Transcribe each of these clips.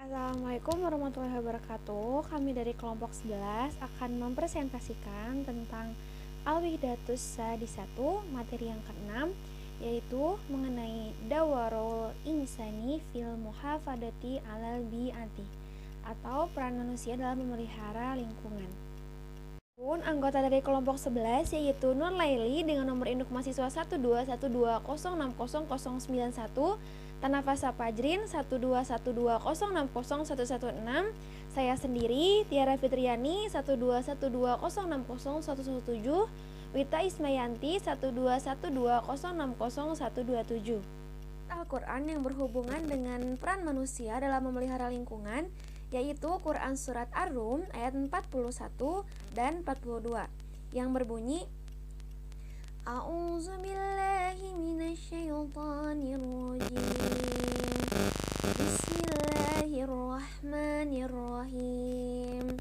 Assalamualaikum warahmatullahi wabarakatuh. Kami dari kelompok 11 akan mempresentasikan tentang Al-Wihdatus Sadisatu, materi yang keenam, yaitu mengenai dawarul insani fil muhafadati alal bi'ati, atau peran manusia dalam memelihara lingkungan. Anggota dari kelompok 11 yaitu Nur Laili dengan nomor induk mahasiswa 12120600091, Tanafasa Fajrin 12120601116, saya sendiri Tiara Fitriani 12120601117, Wita Ismayanti 12120601127. Al-Quran yang berhubungan dengan peran manusia dalam memelihara lingkungan, yaitu Quran Surat Ar-Rum ayat 41 dan 42 yang berbunyi, A'udzu billahi minasyaitonir rajim. Bismillahirrahmanirrahim.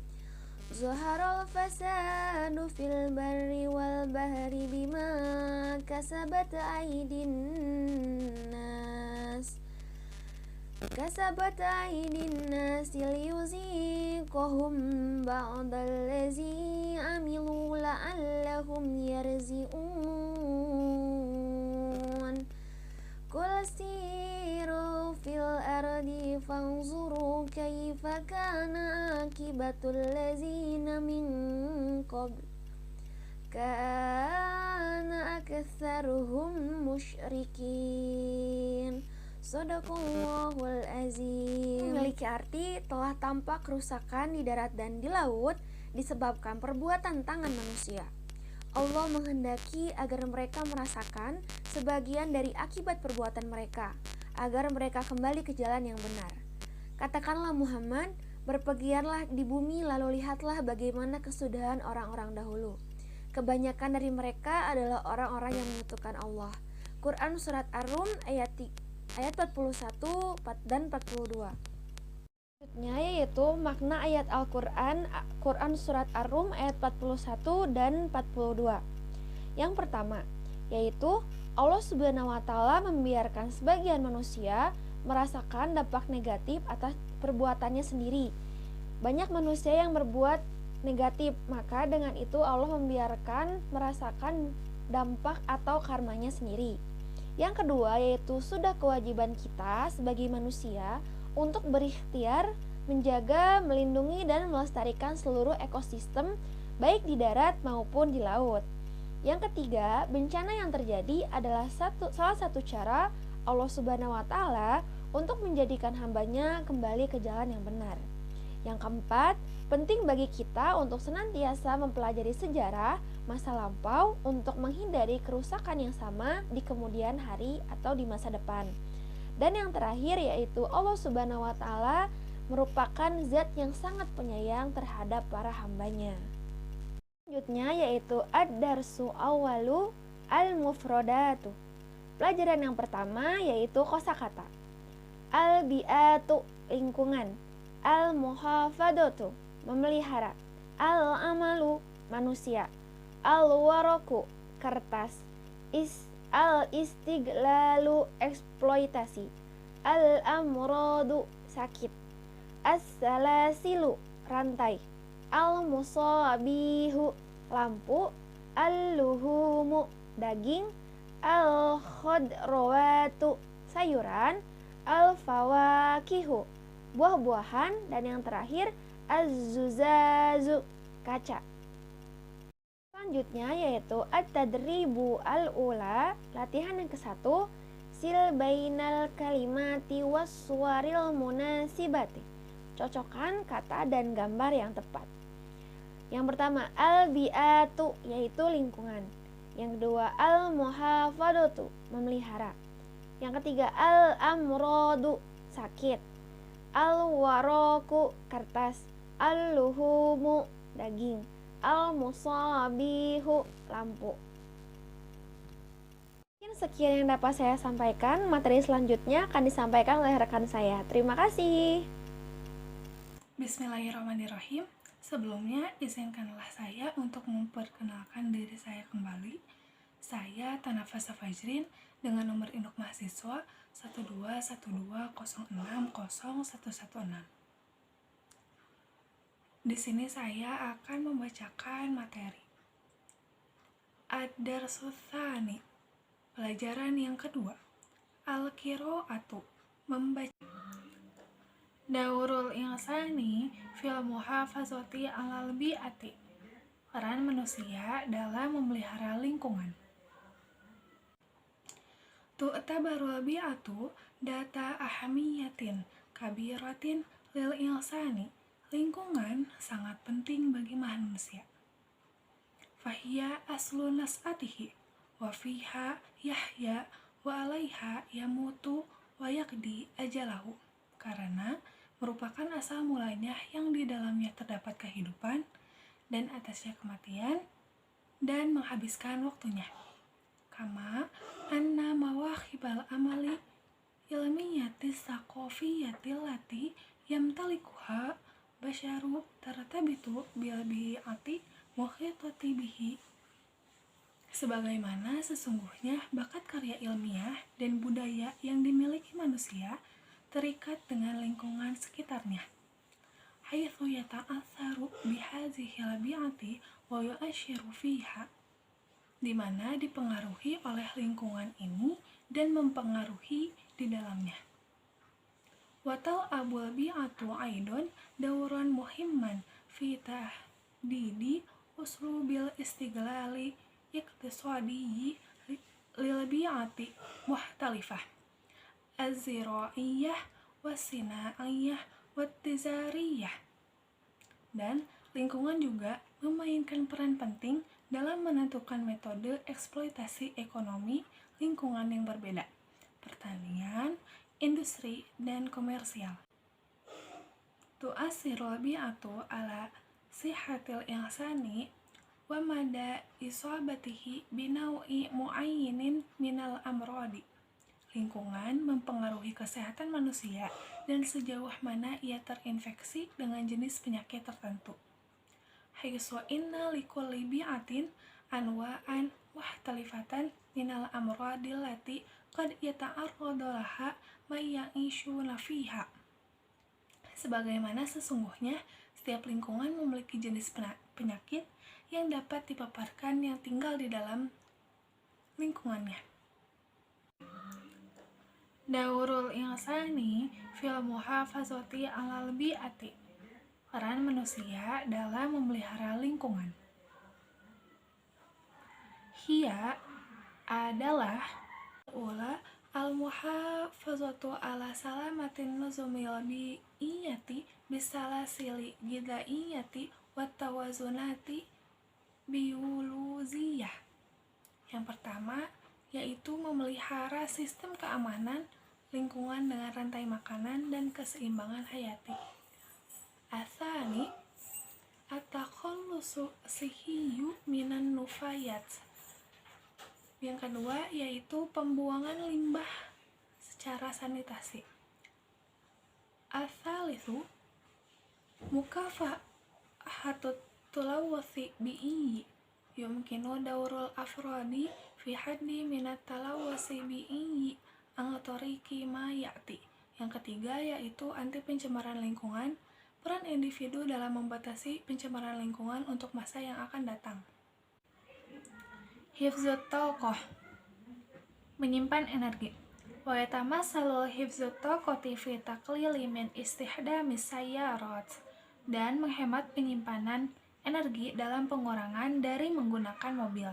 Zaharal fasadu fil barri wal bahri bima kasabat aydin nas liyuziqahum ba'dallazi amilu la'allahum yarzi'un. Qul siru fil ardi fanzuru kaifa kana akibatul ladzina min qabl kana aktsaruhum musyrikin. Shadaqallahul azim. Memiliki arti telah tampak kerusakan di darat dan di laut disebabkan perbuatan tangan manusia. Allah menghendaki agar mereka merasakan sebagian dari akibat perbuatan mereka, agar mereka kembali ke jalan yang benar. Katakanlah Muhammad, berpergianlah di bumi lalu lihatlah bagaimana kesudahan orang-orang dahulu. Kebanyakan dari mereka adalah orang-orang yang menyekutukan Allah. Quran Surat Ar-Rum ayat 41 dan 42. Selanjutnya yaitu makna ayat Al-Quran, Quran Surat Ar-Rum ayat 41 dan 42. Yang pertama, yaitu Allah Subhanahu wa Ta'ala membiarkan sebagian manusia merasakan dampak negatif atas perbuatannya sendiri. Banyak manusia yang berbuat negatif, maka dengan itu Allah membiarkan merasakan dampak atau karmanya sendiri. Yang kedua, yaitu sudah kewajiban kita sebagai manusia untuk berikhtiar menjaga, melindungi, dan melestarikan seluruh ekosistem baik di darat maupun di laut. Yang ketiga, bencana yang terjadi adalah salah satu cara Allah Subhanahu wa Ta'ala untuk menjadikan hambanya kembali ke jalan yang benar. Yang keempat, penting bagi kita untuk senantiasa mempelajari sejarah masa lampau untuk menghindari kerusakan yang sama di kemudian hari atau di masa depan. Dan yang terakhir yaitu Allah Subhanahu wa Ta'ala merupakan zat yang sangat penyayang terhadap para hambanya. Selanjutnya yaitu ad-darsu awwalu al-mufradatu. Pelajaran yang pertama yaitu kosakata. Al-bi'atu, lingkungan. Al-muhafadatu, memelihara. Al-amalu, manusia. Al-waraku, kertas. Al-istiglalu, eksploitasi. Al-amradu, sakit. As-salasilu, rantai. Al-musabihu, lampu. Al-luhumu, daging. Al-khadrawatu, sayuran. Al-fawakihu, buah-buahan. Dan yang terakhir az-zuzazu, kaca. Selanjutnya yaitu at-tadribu al-ula, latihan yang ke-1, sil bainal kalimati waswaril munasibati, cocokkan kata dan gambar yang tepat. Yang pertama al-bi'atu, yaitu lingkungan. Yang kedua al-muhafadatu, memelihara. Yang ketiga al-amradu, sakit. Al-waraku, kertas. Al-luhumu, daging. Al-musabihu, lampu. Mungkin sekian yang dapat saya sampaikan. Materi selanjutnya akan disampaikan oleh rekan saya. Terima kasih. Bismillahirrahmanirrahim. Sebelumnya, izinkanlah saya untuk memperkenalkan diri saya kembali. Saya Tanafasa Fajrin dengan nomor induk mahasiswa 1212060116. Di sini saya akan membacakan materi. Ad-Darsus Tsani, pelajaran yang kedua. Al-Qiraatu, membaca. Daurul insani fil muhafazati 'alal bi'ati, peran manusia dalam memelihara lingkungan. Tu'tabarul bi'atu data ahamiyatin kabiratin lil insani, lingkungan sangat penting bagi manusia. Fahiya aslu nas'atihi wa fiha yahya wa alaiha yamutu wa yaqdi ajalahu, karena merupakan asal mulanya yang di dalamnya terdapat kehidupan dan atasnya kematian dan menghabiskan waktunya. Kama anna mawahibal amali ilmiyati saqafiyati lati yamtalikuha basyaru tartabitu bil bi'ati muhitati bihi, sebagaimana sesungguhnya bakat karya ilmiah dan budaya yang dimiliki manusia terikat dengan lingkungan sekitarnya. Haitsu yata'atsaru bihadzihil bi'ati wa yu'ashiru fiha, di mana dipengaruhi oleh lingkungan ini dan mempengaruhi di dalamnya. Watal abul bi'atu aidon dauran muhimman fi tahdidi uslubil istiglali iqtisadiyyi lil bi'ati muhtalifah az-zira'iyyah was-sina'iyyah wat-tizariyah. Dan lingkungan juga memainkan peran penting dalam menentukan metode eksploitasi ekonomi lingkungan yang berbeda, pertanian, industri, dan komersial. Tu'asirul bi'atu ala sihatil insani wa mada isabatihi binau'i mu'ayyinin minal amrodi. Lingkungan mempengaruhi kesehatan manusia dan sejauh mana ia terinfeksi dengan jenis penyakit tertentu. Haitsu inna likulli bi'atin anwa'an mukhtalifatan minal amradil lati qad yata'arradu laha may ya'ishuna fiha. Sebagaimana sesungguhnya setiap lingkungan memiliki jenis penyakit yang dapat dipaparkan yang tinggal di dalam lingkungannya. Daurul insani fil muhafazati 'alal bi'ati, peran manusia dalam memelihara lingkungan. Hiya adalah al-muhafazatu ala salamatin nuzumil bi'iyati bisalasili gidaiyati wattawazunati bioluziyah. Yang pertama yaitu memelihara sistem keamanan lingkungan dengan rantai makanan dan keseimbangan hayati. Atsani at-takhallusu sihhiyu minan nufayat. Yang kedua yaitu pembuangan limbah secara sanitasi. Ats-tsalitsu mukafahatut talawuthi bi'i, yumkinu daurul afradi fi haddi minat talawuthi bi'i an tariqi ma ya'ti. Yang ketiga yaitu anti pencemaran lingkungan, peran individu dalam membatasi pencemaran lingkungan untuk masa yang akan datang. Hifzut taqah, menyimpan energi. Wa yatamassalul hifzut taqati fi taqlili min istihdamis sayyarat, dan menghemat penyimpanan energi dalam pengurangan dari menggunakan mobil.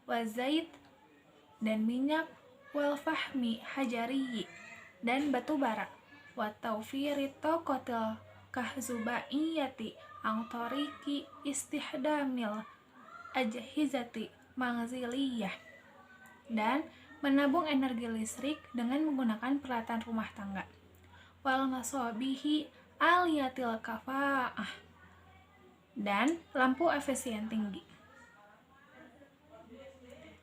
Wa zait, dan minyak. Wal fahmi hajariyi, dan batu bara. Wa tawfirit taqatil kahzubaiyati an tariqi istihdamil ajhizati manziliyah, dan menabung energi listrik dengan menggunakan peralatan rumah tangga. Wal masabihi aliyatil kafa'ah, dan lampu efisien tinggi.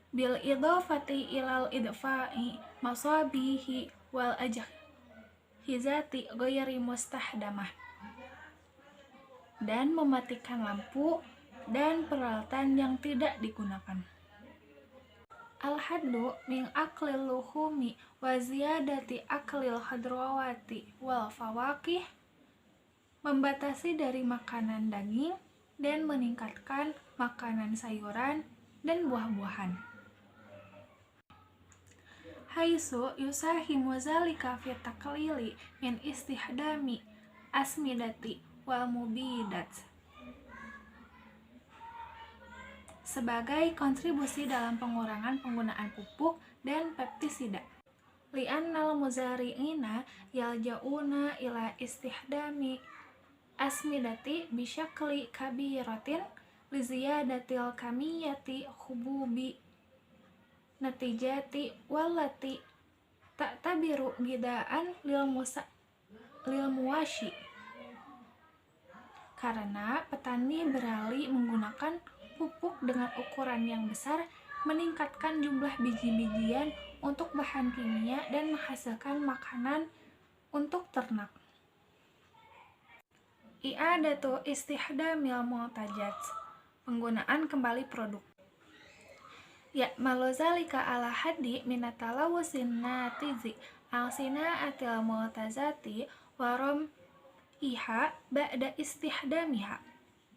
Bil idhafati ilal idfa'i masabihi wal ajhizati ghairi mustahdamah, dan mematikan lampu dan peralatan yang tidak digunakan. Al-haddu min aklil luhumi wa ziyadati aklil khadrawati wal fawakih, membatasi dari makanan daging dan meningkatkan makanan sayuran dan buah-buahan. Haitsu yusahimu zalika fi taqlili min istihdami asmidati wal mubidat, sebagai kontribusi dalam pengurangan penggunaan pupuk dan pestisida. Li'annal muzari'ina yalja'una ila istihdami asmidati bisyakli kabiratin li ziyadatil kamiyati khububi natijati wallati ta'tabiru gidaan lil muwashi. Karena petani beralih menggunakan pupuk dengan ukuran yang besar meningkatkan jumlah biji-bijian untuk bahan kimia dan menghasilkan makanan untuk ternak. I'adatu istihdamil mu'tajat, penggunaan kembali produk. Ya'malu zalika ala haddi minat talawusin natizi al sina'atil mu'tazati warom iha ba'da istihdamiha,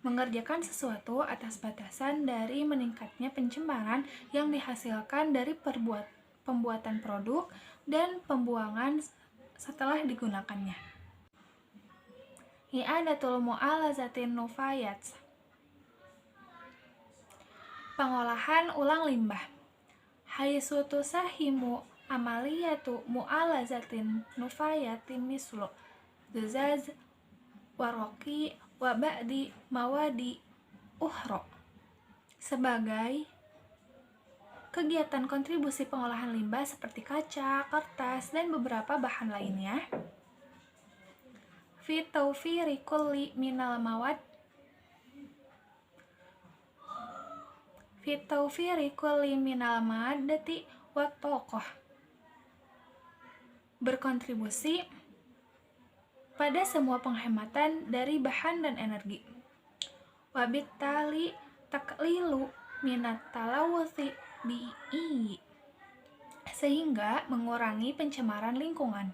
mengerjakan sesuatu atas batasan dari meningkatnya pencemaran yang dihasilkan dari pembuatan produk dan pembuangan setelah digunakannya. I'adatul mu'alazatin nufayat, pengolahan ulang limbah. Haitsu tusahimu amaliyatu mu'alazatin nufayatin mislu dzaz waroki wa ba'di mawadi uhro, sebagai kegiatan kontribusi pengolahan limbah seperti kaca, kertas, dan beberapa bahan lainnya. Fi tawfiri kulli minal mawad fi tawfiri kulli minal maddati wa toqoh, berkontribusi pada semua penghematan dari bahan dan energi. Wabittali taklilu minat talawuthi bi'i, sehingga mengurangi pencemaran lingkungan.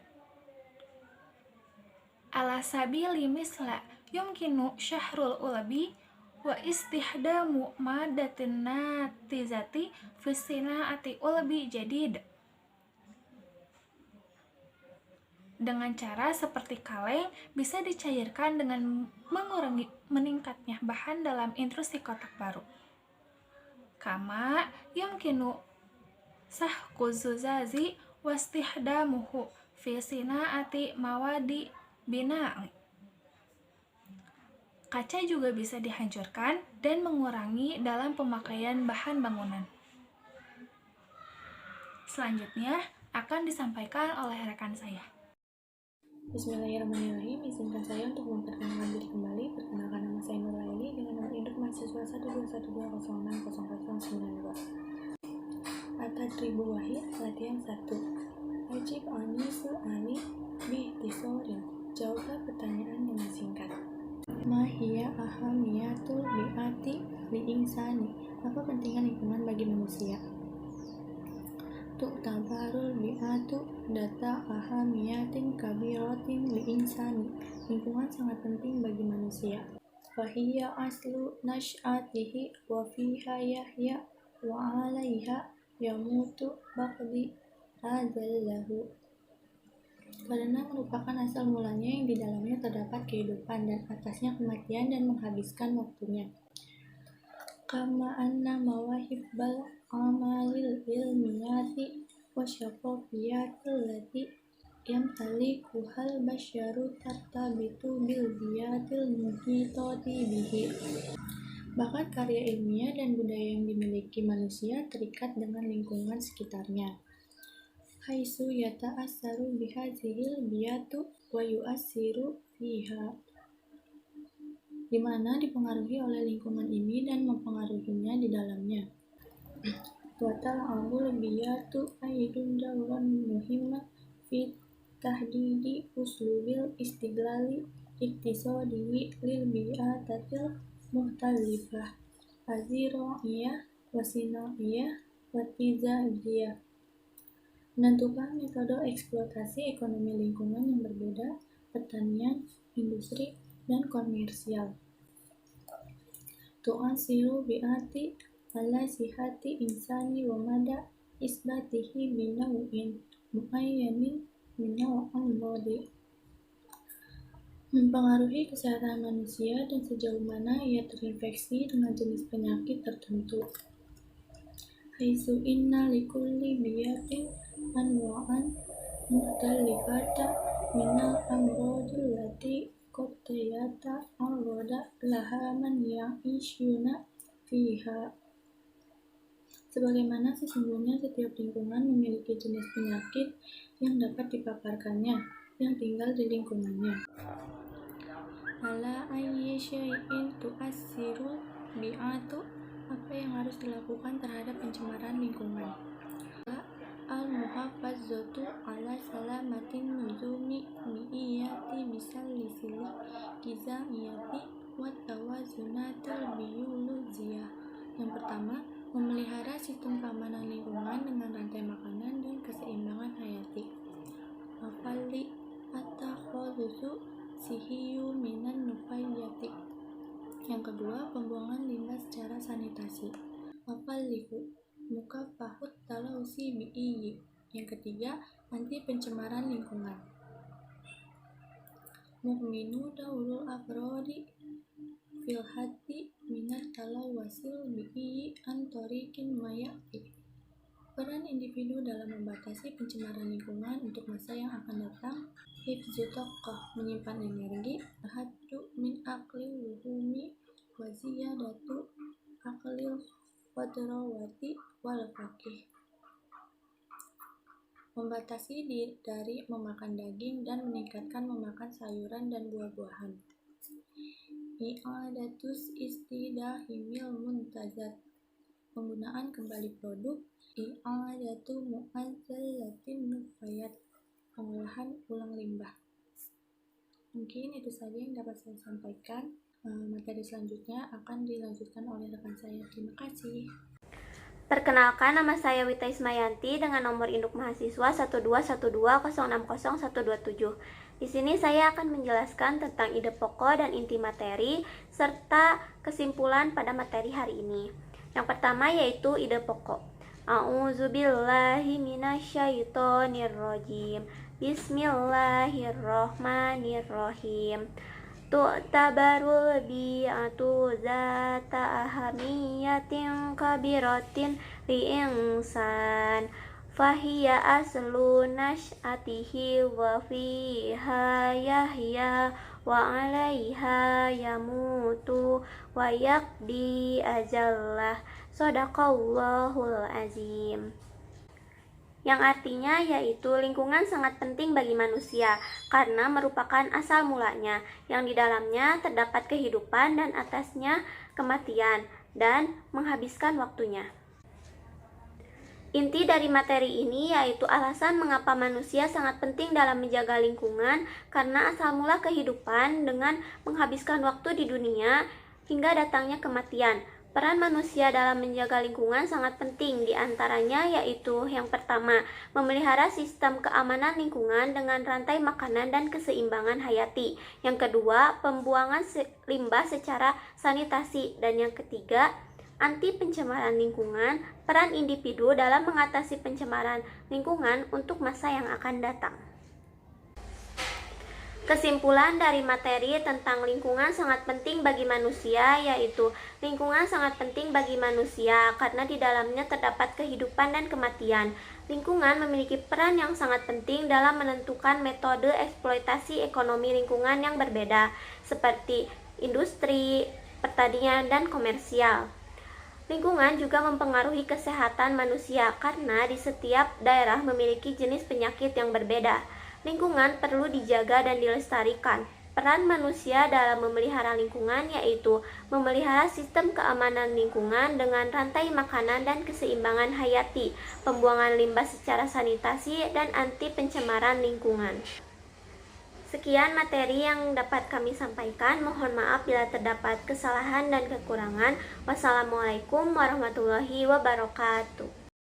Ala sabili misla yumkinu syahrul ulabi wa istihdamu madatin natizati fi sina'ati ulabi jadid, dengan cara seperti kaleng bisa dicairkan dengan mengurangi meningkatnya bahan dalam intrusi kotak baru. Kama yumkinu sahku zuzazi wastihdamuhu fi sina'ati mawadi bina'. Kaca juga bisa dihancurkan dan mengurangi dalam pemakaian bahan bangunan. Selanjutnya akan disampaikan oleh rekan saya. Bismillahirrahmanirrahim. Izinkan saya untuk memperkenalkan diri kembali. Perkenalkan, nama saya Nuraini dengan nomor induk mahasiswa 12120600092. At-Tadribul Wahid, latihan 1. Wajib anisu ani bihtisorin. Jawablah pertanyaan dengan singkat. Mahia ahamiyatul bi'ati li'insani. Apa pentingan lingkungan bagi manusia? Tu'tabarul bi'atu data ahamiyatin kabiratin li'insani. Lingkungan sangat penting bagi manusia. Wahiyya aslu nash'atihi wa fiha yahya wa 'alaiha yamutu baqdi adallahu. Karena merupakan asal mulanya yang di dalamnya terdapat kehidupan dan atasnya kematian dan menghabiskan waktunya. Kama anna mawahibbal amalil ilmiyati wa syaqafiyatil lati yamtalikuhal basyaru tartabitu bil biyatil muhitati bihi. Bakat karya ilmiah dan budaya yang dimiliki manusia terikat dengan lingkungan sekitarnya. Haitsu yata'assaru bihadzihil biyatu wa yu'assiru fiha, di mana dipengaruhi oleh lingkungan ini dan mempengaruhinya di dalamnya. Wa tal'abul biyatu aidun dawran muhimman fi tahdidi uslubil istiglali iktisadi lil bi'atatil muhtalifah azira'iyah wa sina'iyah wa Watizahiyah. Menentukan metode eksploitasi ekonomi lingkungan yang berbeda, pertanian, industri, dan komersial. Tu'asiru bi'ati ala sihati insani wa mada isbatihi binawin mu'ayyanin minal amrodi. Mempengaruhi kesehatan manusia dan sejauh mana ia terinfeksi dengan jenis penyakit tertentu. Haitsu inna likulli biyatin anwa'an mukhtalifata minal amrodil lati qad arroda laha man ya'ishuna fiha. Sebagaimana sesungguhnya setiap lingkungan memiliki jenis penyakit yang dapat dipaparkannya yang tinggal di lingkungannya. Ala ayyi syai'in tu'assiru bi'atu, apa yang harus dilakukan terhadap pencemaran lingkungan. Al-muhafazzatu ala salamatin nuzumi mi'iyati bisalisili gizaiyati wa tawazunatil biologiyah. Yang pertama, memelihara sistem keamanan lingkungan dengan rantai makanan dan keseimbangan hayati. Mafali at-takhalusu sihiyu minan nufayyati. Yang kedua, pembuangan limbah secara sanitasi. Mafalihu mukafahut talausi bi'iyyi. Yang ketiga, anti pencemaran lingkungan. Mu'minu daurul afrodi fil hati minat talawwasil bi'iyyi antorikin mayati. Peran individu dalam membatasi pencemaran lingkungan untuk masa yang akan datang. Hifzu taqah, menyimpan energi. Ahaddu min aqlil luhumi wa ziyadatu aqlil wadrawati wal faqih. Membatasi dari memakan daging dan meningkatkan memakan sayuran dan buah-buahan. I'adatus istidahimil muntazat, penggunaan kembali produk. I'adatu mu'azzallatin nufayat, pengolahan ulang limbah. Mungkin itu saja yang dapat saya sampaikan. Materi selanjutnya akan dilanjutkan oleh rekan saya. Terima kasih. Perkenalkan, nama saya Wita Ismayanti dengan nomor induk mahasiswa 12120600127. Di sini saya akan menjelaskan tentang ide pokok dan inti materi serta kesimpulan pada materi hari ini. Yang pertama yaitu ide pokok. A'udzubillahi minasyaitonirrajim. Bismillahirrahmanirrahim. Tu'tabarul bi'atu zata ahamiyatin kabiratin li'insan fahiya aslu nash'atihi wa fiha yahya wa alaiha yamutu wa yakdi ajallah. Shadaqallahul azim. Yang artinya yaitu lingkungan sangat penting bagi manusia karena merupakan asal mulanya, yang di dalamnya terdapat kehidupan dan atasnya kematian dan menghabiskan waktunya. Inti dari materi ini yaitu alasan mengapa manusia sangat penting dalam menjaga lingkungan karena asal mula kehidupan dengan menghabiskan waktu di dunia hingga datangnya kematian. Peran manusia dalam menjaga lingkungan sangat penting, diantaranya yaitu yang pertama, memelihara sistem keamanan lingkungan dengan rantai makanan dan keseimbangan hayati. Yang kedua, pembuangan limbah secara sanitasi. Dan yang ketiga, anti pencemaran lingkungan, peran individu dalam mengatasi pencemaran lingkungan untuk masa yang akan datang. Kesimpulan dari materi tentang lingkungan sangat penting bagi manusia yaitu lingkungan sangat penting bagi manusia karena di dalamnya terdapat kehidupan dan kematian. Lingkungan memiliki peran yang sangat penting dalam menentukan metode eksploitasi ekonomi lingkungan yang berbeda seperti industri, pertanian, dan komersial. Lingkungan juga mempengaruhi kesehatan manusia karena di setiap daerah memiliki jenis penyakit yang berbeda. Lingkungan perlu dijaga dan dilestarikan. Peran manusia dalam memelihara lingkungan yaitu memelihara sistem keamanan lingkungan dengan rantai makanan dan keseimbangan hayati, pembuangan limbah secara sanitasi, dan anti pencemaran lingkungan. Sekian materi yang dapat kami sampaikan. Mohon maaf bila terdapat kesalahan dan kekurangan. Wassalamualaikum warahmatullahi wabarakatuh.